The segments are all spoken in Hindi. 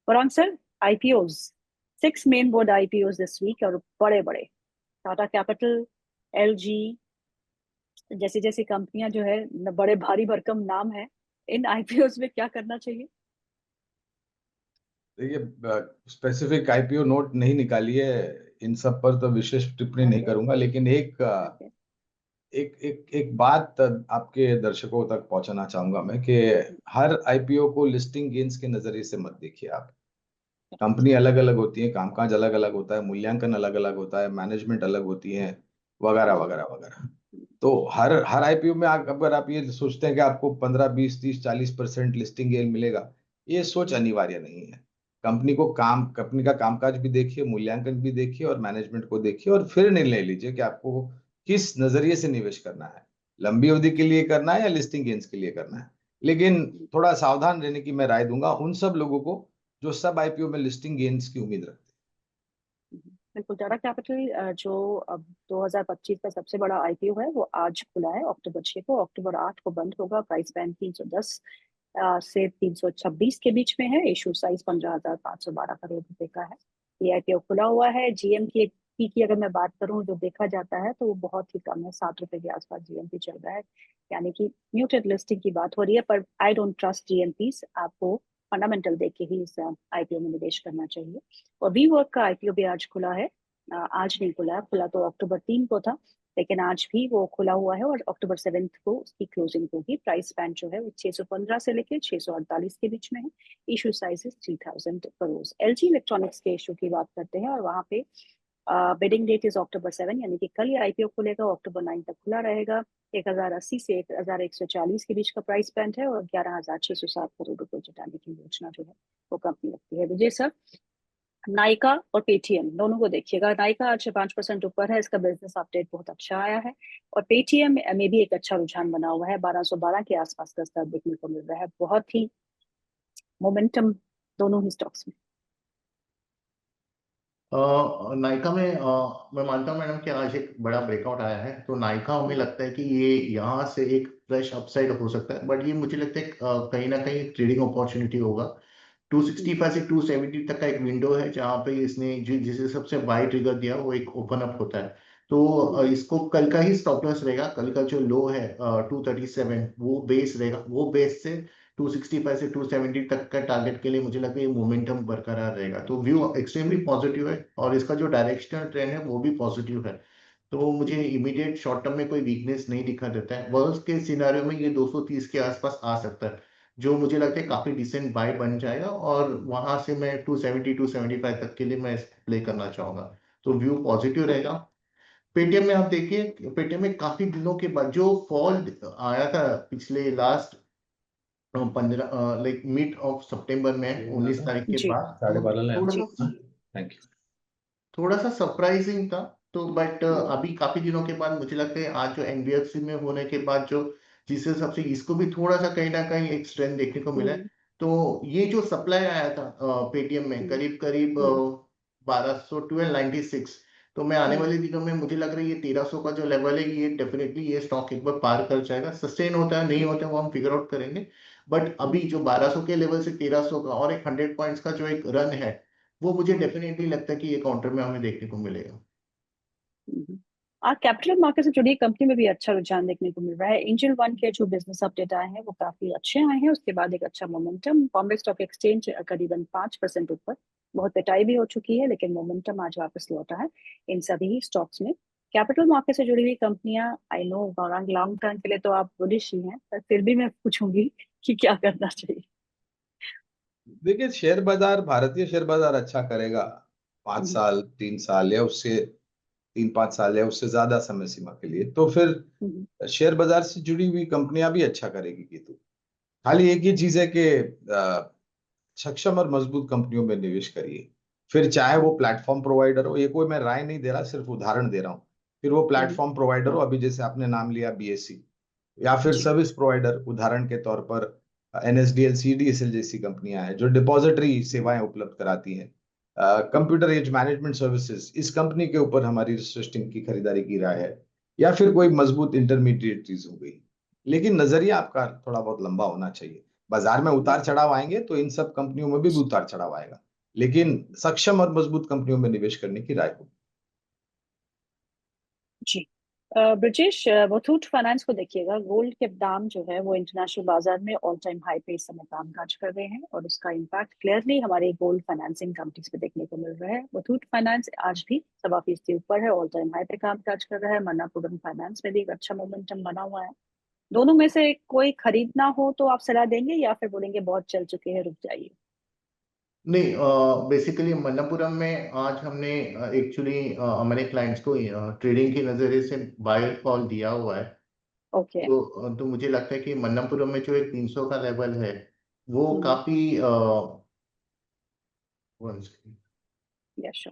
Farhan sir, IPOs, 6 main board IPOs this week, और बड़े बड़े टाटा कैपिटल, एलजी जैसी जैसी कंपनियां जो है बड़े भारी भरकम नाम है। इन आईपीओज में क्या करना चाहिए? देखिए, स्पेसिफिक आईपीओ नोट नहीं निकाली है, इन सब पर तो विशेष टिप्पणी नहीं ओके। करूंगा, लेकिन एक ओके। एक एक एक बात आपके दर्शकों तक पहुंचाना चाहूंगा मैं कि हर आईपीओ को लिस्टिंग गेन्स के नजरिए से मत देखिए आप। करेक्ट। कंपनी अलग अलग होती है, कामकाज अलग अलग होता है, मूल्यांकन अलग अलग होता है, मैनेजमेंट अलग होती है, वगैरह वगैरह वगैरह। तो हर हर आईपीओ में अगर आप ये सोचते हैं कि आपको 15 20 30 40% लिस्टिंग गेन मिलेगा, ये सोच अनिवार्य नहीं है। कंपनी का कामकाज भी देखिए, मूल्यांकन भी देखिए और मैनेजमेंट को देखिए, और फिर निर्णय लीजिए कि आपको किस नजरिए से निवेश करना है, लंबी अवधि के लिए करना है या लिस्टिंग गेन्स के लिए करना है। लेकिन थोड़ा सावधान रहने की मैं राय दूंगा उन सब लोगों को जो सब आईपीओ में लिस्टिंग गेन्स की उम्मीद रखते बिल्कुल। टाटा कैपिटल जो अब 2025 का सबसे बड़ा आईपीओ है, वो आज खुला है अक्टूबर 6 को। अक्टूबर 8 को बंद होगा। प्राइस बैंड 310 से 326 के बीच में है। इशू साइज 15,512 करोड़ रुपए का है। ये आईपीओ खुला हुआ है। जीएम की अगर मैं बात करूं, जो देखा जाता है तो वो बहुत ही कम है, 7 रुपए के आसपास जीएमपी चल रहा है। यानी कि म्यूटेड लिस्टिंग की बात हो रही है। पर आई डोंट ट्रस्ट जीएमपी। आपको फंडामेंटल देख के ही इस आईपीओ में निवेश करना चाहिए। और वी वर्क का आईपीओ भी आज खुला है। आज नहीं खुला है, खुला तो अक्टूबर 3 को था, लेकिन आज भी वो खुला हुआ है और अक्टूबर 7 को उसकी क्लोजिंग होगी। प्राइस बैंड जो है वो 615 से लेकर 648 के बीच में है। Issue size 3,000 crore. LG electronics के इशू की बात करते हैं, और वहां पे बिडिंग डेट इज अक्टूबर 7, यानी कि कल ये आईपीओ खुलेगा और अक्टूबर 9 तक खुला रहेगा। 1,080 से 1,140 के बीच का प्राइस बैंड है, और 11,607 करोड़ रुपए जुटाने की योजना जो है वो कंपनी रखती है। विजय सर, नायका और पेटीएम दोनों को देखिएगा। नायका आज 5% ऊपर है, इसका बिजनेस अपडेट बहुत अच्छा आया है। और पेटीएम में भी एक अच्छा रुझान बना हुआ है, 1212 के आसपास का स्तर देखने को मिल रहा है। बहुत ही मोमेंटम दोनों ही स्टॉक्स में। नायका में मैं मानता हूँ मैडम कि आज एक बड़ा ब्रेकआउट आया है, तो नायका हमें लगता है कि ये यहाँ से एक फ्रेश अपसाइड हो सकता है, बट ये मुझे लगता है कहीं ना कहीं ट्रेडिंग अपॉर्चुनिटी होगा। 265 से 270 तक का एक विंडो है जहाँ पे इसने जिसे सबसे बाई ट्रिगर दिया वो एक ओपन अप होता है। तो इसको कल का ही स्टॉप लॉस रहेगा। कल का जो लो है 237 वो बेस रहेगा। वो बेस से 265 से 270 तक का टारगेट के लिए मुझे लगता है ये मोमेंटम बरकरार रहेगा। तो व्यू एक्सट्रीमली पॉजिटिव है और इसका जो डायरेक्शनल ट्रेंड है वो भी पॉजिटिव है। तो मुझे इमीडिएट शॉर्ट टर्म में कोई वीकनेस नहीं दिखा देता है। वर्स्ट के सिनारियो में ये 230 के आसपास आ सकता है, जो मुझे लगता है काफी डिसेंट बाय बन जाएगा, और वहां से मैं 270 275 तक के लिए मैं प्ले करना चाहूंगा। तो व्यू पॉजिटिव रहेगा। पेटीएम में आप देखिए, पेटीएम में काफी दिनों के बाद जो फॉल आया था पिछले लास्ट 15 लाइक मिड ऑफ सितंबर में 19 तारीख के जी। बाद, साढ़े तो बारह ले थोड़ा जी। सा थैंक यू। थोड़ा सा सरप्राइजिंग था। तो बट अभी काफी दिनों के बाद मुझे लगता है आज जो एनबीएफसी में होने के बाद जो जिस हिसाब से इसको भी थोड़ा सा कहीं ना कहीं एक स्ट्रेंथ देखने को मिला है। हम्म। तो ये जो सप्लाई आया था पेटीएम में हम्म। करीब करीब हम्म। 1296, तो मैं आने हम्म। वाले दिनों में मुझे लग रहा है ये 1300 का जो लेवल है ये डेफिनेटली ये स्टॉक एक बार पार कर जाएगा। सस्टेन होता है नहीं होता है वो हम फिगर आउट करेंगे। बट अभी जो 1200 के लेवल से 1300 का और एक 100 पॉइंट्स का जो एक रन है, वो मुझे हम्म। डेफिनेटली लगता है कि ये काउंटर में हमें देखने को मिलेगा। हम्म। आज कैपिटल मार्केट से जुड़ी कंपनी में भी अच्छा रुझान देखने को मिल रहा है। एंजल वन के जो बिजनेस अपडेट आए हैं वो काफी अच्छे आए हैं। उसके बाद एक अच्छा मोमेंटम। बॉम्बे स्टॉक एक्सचेंज करीबन 5% ऊपर। बहुत पिटाई भी हो चुकी है, लेकिन मोमेंटम आज वापस लौटा है इन सभी स्टॉक्स में। कैपिटल मार्केट से जुड़ी हुई कंपनियां, I know Gaurang, long term के लिए तो आप बुलिश ही हैं, पर फिर भी मैं पूछूंगी कि क्या करना चाहिए। देखिए, शेयर बाजार, भारतीय शेयर बाजार अच्छा करेगा 5 साल, 3 साल या उससे 3 5 साल या उससे ज्यादा समय सीमा के लिए, तो फिर हम्म। शेयर बाजार से जुड़ी हुई कंपनियां भी अच्छा करेगी गीतू। खाली एक ही चीज है कि सक्षम और मजबूत कंपनियों में निवेश करिए। फिर चाहे वो प्लेटफॉर्म प्रोवाइडर हो, ये कोई मैं राय नहीं दे रहा, सिर्फ उदाहरण दे रहा हूँ। फिर वो हम्म। प्लेटफॉर्म प्रोवाइडर हो, अभी जैसे आपने नाम लिया बीएससी, या फिर जी। सर्विस प्रोवाइडर, उदाहरण के तौर पर एनएसडीएल सीडीएसएल जैसी कंपनियां हैं जो डिपॉजिटरी सेवाएं उपलब्ध कराती हैं। कंप्यूटर एज मैनेजमेंट सर्विसेज, इस कंपनी के ऊपर हमारी सिस्टम की खरीदारी की राय है। या फिर कोई मजबूत इंटरमीडिएट चीज हो गई। लेकिन नजरिया आपका थोड़ा बहुत लंबा होना चाहिए। बाजार में उतार चढ़ाव आएंगे तो इन सब कंपनियों में भी उतार चढ़ाव आएगा, लेकिन सक्षम और मजबूत कंपनियों में निवेश करने की राय होगी। जी। ब्रजेश, मुथूट फाइनेंस को देखिएगा, गोल्ड के दाम जो है वो इंटरनेशनल बाजार में ऑल टाइम हाई पे इस समय कामकाज कर रहे हैं, और उसका इम्पैक्ट क्लियरली हमारे गोल्ड फाइनेंसिंग कंपनीज पे देखने को मिल रहा है। मुथूट फाइनेंस आज भी 1.25% ऊपर है, ऑल टाइम हाई पे कामकाज कर रहा है। मन्नापुरम फाइनेंस में भी एक अच्छा मोमेंटम बना हुआ है। दोनों में से कोई खरीदना हो तो आप सलाह देंगे, या फिर बोलेंगे बहुत चल चुके हैं, रुक जाइए? नहीं, बेसिकली मन्नापुरम में आज हमने एक्चुअली हमारे क्लाइंट्स को ट्रेडिंग के नजरिए से बाय कॉल दिया हुआ है। ओके। तो मुझे लगता है कि मन्नापुरम में जो एक 300 का लेवल है वो काफी one second। यस।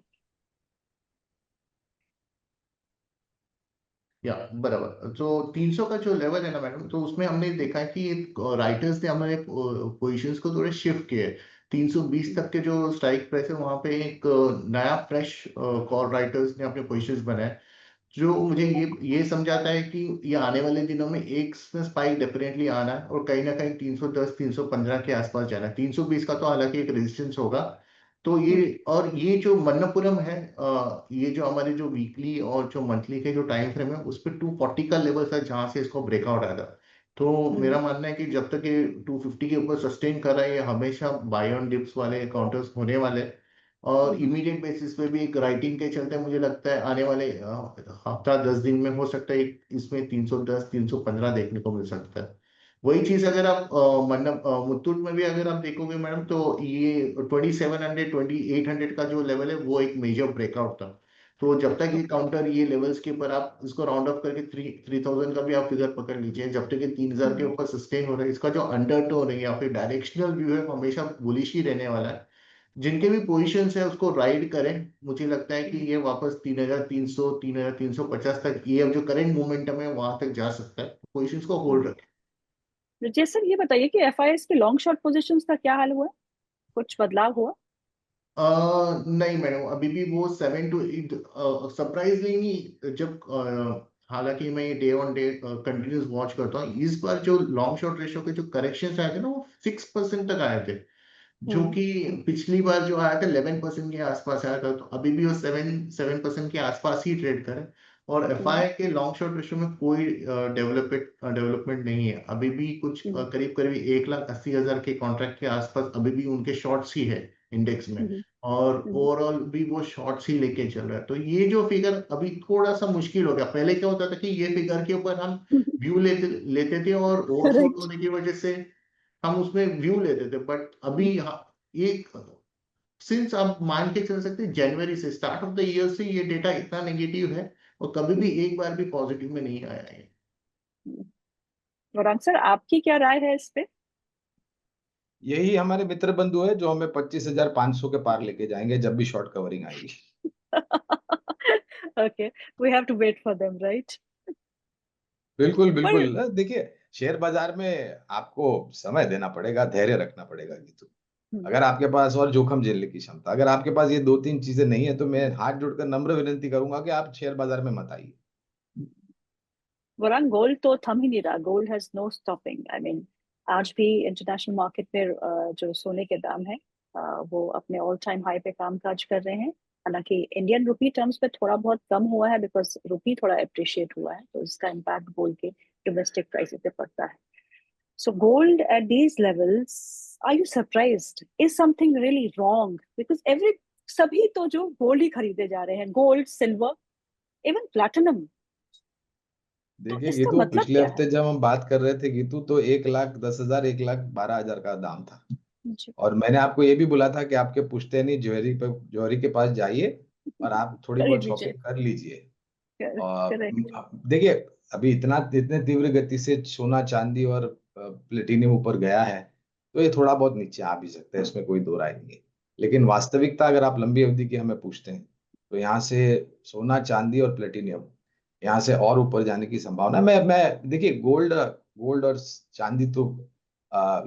या बराबर, तो 300 का जो लेवल है ना मैडम, तो उसमें हमने देखा है कि राइटर्स ने हमारे पोजीशंस को थोड़े शिफ्ट किए। 320 तक के जो स्ट्राइक प्राइस है वहां पे एक नया फ्रेश कॉल राइटर्स ने अपने पोजीशंस बनाए, जो मुझे ये समझाता है कि ये आने वाले दिनों में एक स्पाइक डेफिनेटली आना है और कहीं ना कहीं 310 315 के आसपास जाना है। 320 का तो हालांकि एक रेजिस्टेंस होगा। तो ये, और ये जो मन्नपुरम है, ये जो हमारे जो वीकली और जो मंथली के जो टाइम फ्रेम है उस पर 240 का लेवल था जहां से इसको ब्रेकआउट आया था। तो मेरा मानना है कि जब तक ये 250 के ऊपर सस्टेन कर रहा है, ये हमेशा बाय ऑन डिप्स वाले काउंटर्स होने वाले हैं। और इमीडिएट बेसिस पे भी एक राइटिंग के चलते मुझे लगता है आने वाले हफ्ता 10 दिन में हो सकता है इसमें 310 315 देखने को मिल सकता है। वही चीज अगर आप मुत्तूट में भी अगर आप देखोगे मैडम, तो ये 2700 2800 का जो लेवल है वो एक मेजर ब्रेकआउट था। तो जब तक ये काउंटर ये लेवल्स के ऊपर, आप इसको राउंड अप करके 3000 का भी आप फिगर पकड़ लीजिए, जब तक ये 3000 के ऊपर सस्टेन हो रहा है, इसका जो अंडरटोन है या फिर डायरेक्शनल व्यू है वो हमेशा बुलिश ही रहने वाला है। जिनके भी पोजीशंस है उसको राइड करें। मुझे लगता है कि ये वापस 3300 3350 तक, ये अब जो करंट मोमेंटम है वहां तक जा सकता है। पोजीशंस को होल्ड रखें। ब्रजेश सर, ये बताइए कि एफआईएस की लॉन्ग शॉर्ट पोजीशंस का क्या हाल हुआ? कुछ बदलाव हुआ? नहीं मैडम, अभी भी वो 7 to 8, सरप्राइजली जब हालांकि मैं ये day on day continuous watch करता हूँ, इस बार जो लॉन्ग शॉर्ट रेशो के जो करेक्शन आए थे ना वो 6% तक आए थे, जो हम्म। कि पिछली बार जो आया था 11% के आसपास आया था। तो अभी भी वो 7% के आसपास ही ट्रेड करे। और हम्म। एफआई के लॉन्ग शॉर्ट रेशो में कोई डेवलपमेंट नहीं है अभी भी। कुछ हम्म। करीब करीब 1,80,000 के कॉन्ट्रैक्ट के आसपास अभी भी उनके शॉर्ट्स ही है इंडेक्स में। हम्म। और हम्म। ओवरऑल भी वो शॉर्ट्स ही लेके चल रहा है। तो ये जो फिगर अभी थोड़ा सा मुश्किल हो गया। पहले क्या होता था कि ये फिगर के ऊपर हम व्यू लेते लेते थे और ओवरसोल्ड करेक्ट। होने की वजह से हम उसमें व्यू लेते थे। बट अभी एक, सिंस आप मान के चल सकते हैं जनवरी से, स्टार्ट ऑफ द ईयर से ये डेटा इतना नेगेटिव है और कभी भी एक बार भी पॉजिटिव में नहीं आया है। वरान सर, आपकी क्या राय है इस पे? यही हमारे मित्र बंधु है जो हमें 25,500 के पार लेके जाएंगे जब भी शॉर्ट कवरिंग आएगी। Okay, we have to wait for them, right? बिल्कुल पर बिल्कुल, देखिए शेयर बाजार में आपको समय देना पड़ेगा, धैर्य रखना पड़ेगा। गीतू, हम्म, अगर आपके पास और जोखिम झेलने की क्षमता, अगर आपके पास ये दो तीन चीजें नहीं है, तो मैं हाथ जोड़कर नम्र विनती करूंगा कि आप शेयर बाजार में मत आइए। वरान, गोल्ड तो थम ही नहीं रहा। Gold has no stopping, I mean आज भी इंटरनेशनल मार्केट में जो सोने के दाम है वो अपने ऑल टाइम हाई पे कामकाज कर रहे हैं। हालांकि इंडियन रुपी टर्म्स पे थोड़ा बहुत कम हुआ है, बिकॉज रुपी थोड़ा अप्रिशिएट हुआ है, तो इसका इम्पैक्ट गोल्ड के डोमेस्टिक प्राइसेस पे पड़ता है। So gold at these levels, are you surprised? Is something really wrong? Because सभी तो जो गोल्ड ही खरीदे जा रहे हैं, गोल्ड, सिल्वर, इवन प्लैटिनम। तो देखिए इसका गीतू, मतलब पिछले क्या है? हफ्ते जब हम बात कर रहे थे गीतू, तो 1,10,000 1,12,000 का दाम था। जी। और मैंने आपको ये भी बोला था कि आपके पुश्तैनी ज्वेलरी के पास जाइए और आप थोड़ी खरीद बहुत लीजिए। शॉपिंग कर लीजिए। और करेक्ट। देखिए, अभी इतने तीव्र गति से सोना चांदी और प्लेटिनियम ऊपर गया है, तो ये थोड़ा बहुत नीचे आ भी सकता है, इसमें कोई दो राय नहीं है। लेकिन वास्तविकता अगर आप लंबी अवधि की हमें पूछते हैं, तो यहाँ से सोना चांदी और प्लेटिनियम यहाँ से और ऊपर जाने की संभावना है। मैं देखिए, गोल्ड गोल्ड और चांदी तो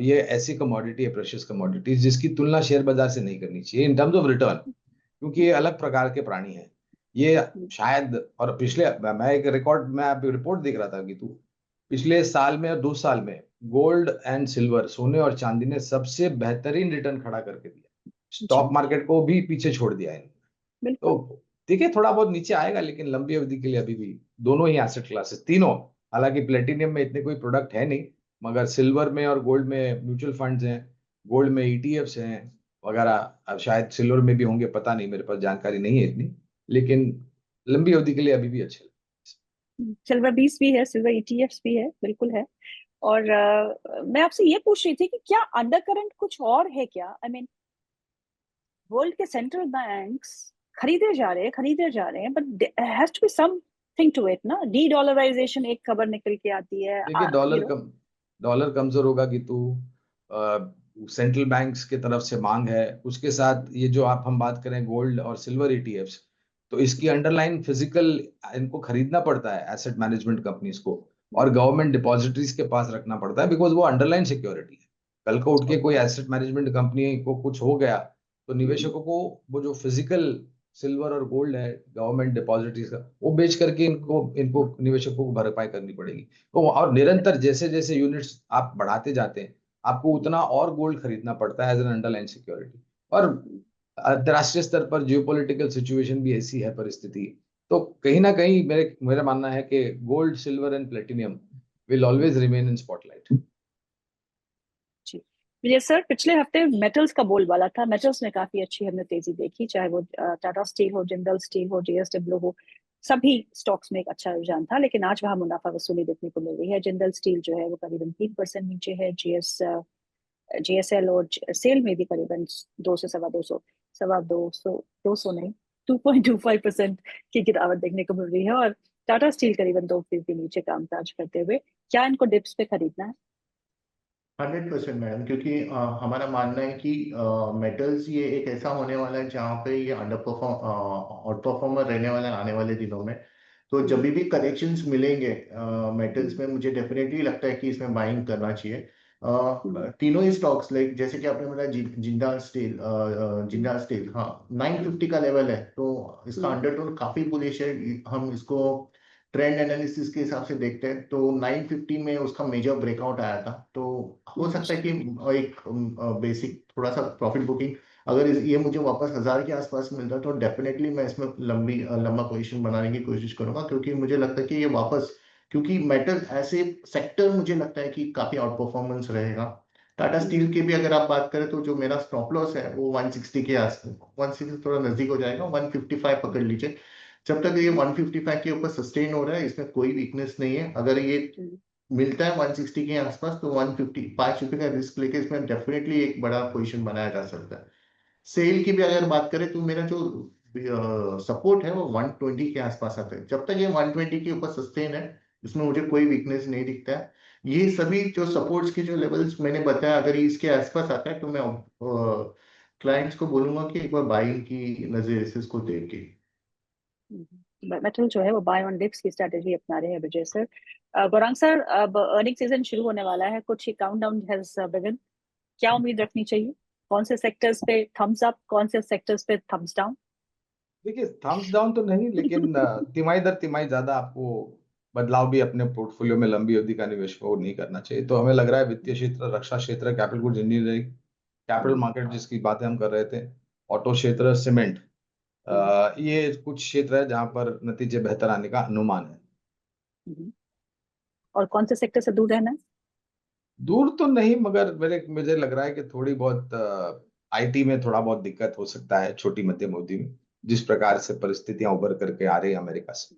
ये ऐसी कमोडिटी है, प्रेशियस कमोडिटीज, जिसकी तुलना शेयर बाजार से नहीं करनी चाहिए इन टर्म्स ऑफ रिटर्न, क्योंकि ये अलग प्रकार के प्राणी हैं। ये शायद, और पिछले, मैं एक रिकॉर्ड, मैं अभी रिपोर्ट देख रहा था कि पिछले साल में और 2 साल में गोल्ड एंड सिल्वर, सोने और चांदी ने सबसे बेहतरीन रिटर्न खड़ा करके दिया, स्टॉक जी मार्केट को भी पीछे छोड़ दिया है। बिल्कुल। तो देखिए थोड़ा बहुत नीचे आएगा, लेकिन लंबी अवधि के लिए अभी भी दोनों ही एसेट क्लासेस, तीनों, हालांकि प्लेटिनियम में इतने कोई प्रोडक्ट है नहीं, मगर सिल्वर में और गोल्ड में म्यूचुअल फंड्स हैं, गोल्ड में ईटीएफ्स हैं वगैरह। अब शायद सिल्वर में भी होंगे, पता नहीं, मेरे पास जानकारी नहीं है इतनी, लेकिन लंबी अवधि के लिए अभी भी अच्छे। सिल्वर बीस भी है, सिल्वर ईटीएफ्स भी है, बिल्कुल है। और मैं आपसे ये पूछ रही थी कि क्या अंडर करंट कुछ और है क्या? आई मीन वर्ल्ड के सेंट्रल बैंक्स खरीदे जा रहे हैं, but has to be something to it ना। डी डॉलराइजेशन एक खबर निकल के आती है, देखिए यू नो। डॉलर कमजोर होगा कि तो सेंट्रल बैंक्स की तरफ से मांग है, उसके साथ ये जो आप हम बात करें गोल्ड और सिल्वर ईटीएफ्स, तो इसकी अंडरलाइन फिजिकल इनको खरीदना पड़ता है एसेट मैनेजमेंट कंपनीज को, और गवर्नमेंट डिपॉजिटरीज के पास रखना पड़ता है, बिकॉज वो अंडरलाइन सिक्योरिटी है। कल को उठ के कोई एसेट मैनेजमेंट कंपनी को कुछ हो गया तो निवेशकों को वो जो फिजिकल सिल्वर और गोल्ड है गवर्नमेंट डिपॉजिटरीज का, वो बेच करके इनको इनको निवेशकों को भरपाई करनी पड़ेगी। तो और निरंतर जैसे जैसे यूनिट्स आप बढ़ाते जाते हैं, आपको उतना और गोल्ड खरीदना पड़ता है एज एन अंडरलाइन सिक्योरिटी। और अंतर्राष्ट्रीय स्तर पर जियोपॉलिटिकल सिचुएशन भी ऐसी है परिस्थिति, तो कहीं ना कहीं मेरा मानना है कि gold, silver and platinum will always remain in spotlight. जी विजय सर, पिछले हफ्ते मेटल्स का बोलबाला था। मेटल्स में काफी अच्छी हमने तेजी देखी, चाहे वो टाटा स्टील हो, जिंदल स्टील हो, जेएसडब्ल्यू हो, सभी स्टॉक्स में एक अच्छा रुझान था। लेकिन आज वहां मुनाफा वसूली देखने को मिल रही है। जिंदल स्टील जो है वो करीबन 3% नीचे है। जीएसएल और सेल में भी करीबन 200 नहीं 2.25% की गिरावट देखने को मिल रही है। और टाटा स्टील करीबन 2% नीचे कामकाज करते हुए। क्या इनको डिप्स पे खरीदना है? 100% मैडम, क्योंकि हमारा मानना है कि मेटल्स ये एक ऐसा होने वाला है जहाँ पे ये अंडर परफॉर्म आउट परफॉर्मर रहने वाला है आने वाले दिनों में। तो जब भी करेक्शंस मिलेंगे मेटल्स में, मुझे डेफिनेटली लगता है कि इसमें बाइंग करना चाहिए। तीनों ही स्टॉक्स, लाइक जैसे कि आपने बताया जिंदाल स्टील, हाँ 950 का लेवल है, तो इसका अंडरटोन काफी बुलिश है। हम इसको ट्रेंड एनालिसिस के हिसाब से देखते हैं तो 950 में उसका मेजर ब्रेकआउट आया था। तो हो सकता है कि एक बेसिक थोड़ा सा प्रॉफिट बुकिंग, अगर ये मुझे वापस 1000 के आसपास मिलता है तो डेफिनेटली मैं इसमें लंबा पोजीशन बनाने की कोशिश करूंगा, क्योंकि मुझे लगता है कि ये वापस, क्योंकि मेटल ऐसे सेक्टर मुझे लगता है कि काफी आउट परफॉर्मेंस रहेगा। टाटा स्टील की भी अगर आप बात करें तो जो मेरा स्टॉप लॉस है वो 160 के आसपास, 160 थोड़ा नजदीक हो जाएगा, 155 पकड़ लीजिए। जब तक ये 155 के ऊपर सस्टेन हो रहा है, इसमें कोई वीकनेस नहीं है। अगर ये मिलता है 160 के आसपास तो 150 5 रुपए का रिस्क लेके इसमें डेफिनेटली एक बड़ा पोजीशन बनाया जा सकता है। सेल की भी अगर बात करें तो मेरा जो सपोर्ट है वो 120 के आसपास आता है। जब तक ये 120 के ऊपर सस्टेन है, इसमें मुझे कोई वीकनेस नहीं दिखता है। ये सभी जो सपोर्ट्स के जो लेवल्स मैंने बताया, अगर ये इसके आसपास आता है तो मैं क्लाइंट्स को बोलूंगा कि एक बार बाइंग की नजर से इसको देख। मेटल जो है वो बाय ऑन डिप्स की स्ट्रेटेजी अपना रहे हैं विजय सर। गौरांग सर, अब अर्निंग सीजन शुरू होने वाला है, कुछ ही काउंटडाउन हैज बिगन। क्या उम्मीद रखनी चाहिए? कौन से सेक्टर्स पे थम्स अप, कौन से सेक्टर्स पे थम्स डाउन? देखिए थम्स डाउन तो नहीं, लेकिन तिमाही दर तिमाही ज्यादा आपको बदलाव भी अपने पोर्टफोलियो में लंबी अवधि का निवेश को नहीं करना चाहिए। तो हमें लग रहा है वित्तीय क्षेत्र, रक्षा क्षेत्र, capital goods engineering, capital market जिसकी बातें हम कर रहे थे, ऑटो क्षेत्र, सीमेंट, ये कुछ क्षेत्र है जहां पर नतीजे बेहतर आने का अनुमान है। और कौन से सेक्टर से दूर रहना है? दूर तो नहीं, मगर मुझे लग रहा है कि थोड़ी बहुत आईटी में थोड़ा बहुत दिक्कत हो सकता है, छोटी मध्यम अवधि में, जिस प्रकार से परिस्थितियां उभर करके आ रही है अमेरिका से।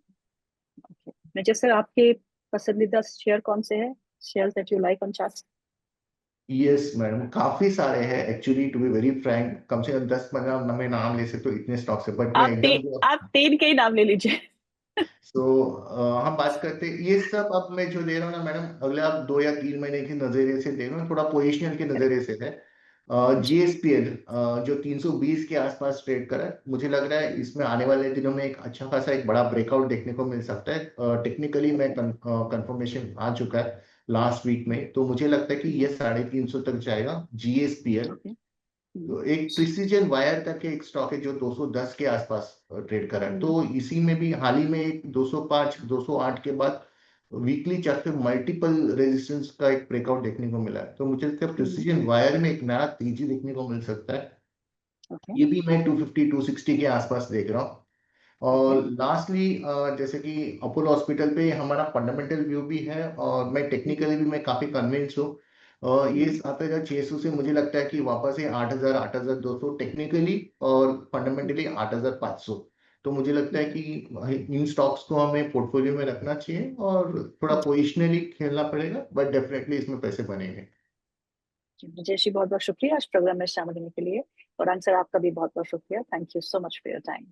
विजय सर, आपके पसंदीदा शेयर कौन से है? Share that you like on chart? Yes madam, काफी सारे हैं actually, to be very frank, कम से कम 10-15 मैं नाम ले सकते हो, इतने स्टॉक्स है, बट मैं एकदम आप तीन के ही नाम ले लीजिए। सो हम बात करते हैं ये सब। अब मैं जो दे रहा हूँ ना मैडम, अगले आप 2 या 3 महीने के नजरिए से दे रहा हूँ, थोड़ा पोजिशनल के नजरिए से है। जीएसपीएल जो 320 के आसपास ट्रेड करा है, मुझे लग रहा है इसमें आने वाले दिनों में एक अच्छा खासा एक बड़ा ब्रेकआउट देखने को मिल सकता है। टेक्निकली मैं कंफर्मेशन आ चुका है लास्ट वीक में, तो मुझे लगता है कि ये 350 तक जाएगा जीएसपीएल। तो एक प्रिसीजन वायर करके एक स्टॉक है जो 210 के आसपास ट्रेड कर रहा है, तो इसी में भी हाल ही में एक 205 208 के बाद वीकली चार्ट पे मल्टीपल रेजिस्टेंस का एक ब्रेकआउट देखने को मिला है, तो मुझे लगता है प्रिसीजन वायर में एक नया तेजी देखने को मिल सकता है। ओके ये भी मैं 250 260 के आसपास देख रहा हूँ। और लास्टली जैसे कि अपोलो हॉस्पिटल पे हमारा फंडामेंटल व्यू भी है और मैं टेक्निकली भी मैं काफी कन्विंस हूँ। ये 7,600 से मुझे लगता है कि वापस ये 8,000 8,200 टेक्निकली और फंडामेंटली 8,500। तो मुझे लगता है कि इन स्टॉक्स को हमें पोर्टफोलियो में रखना चाहिए और थोड़ा पोजिशनली खेलना पड़ेगा, बट डेफिनेटली इसमें पैसे बनेंगे। ब्रजेश जी, बहुत बहुत शुक्रिया आज प्रोग्राम में शामिल होने के लिए, और आंसर आपका भी बहुत बहुत शुक्रिया। Thank you so much for your time.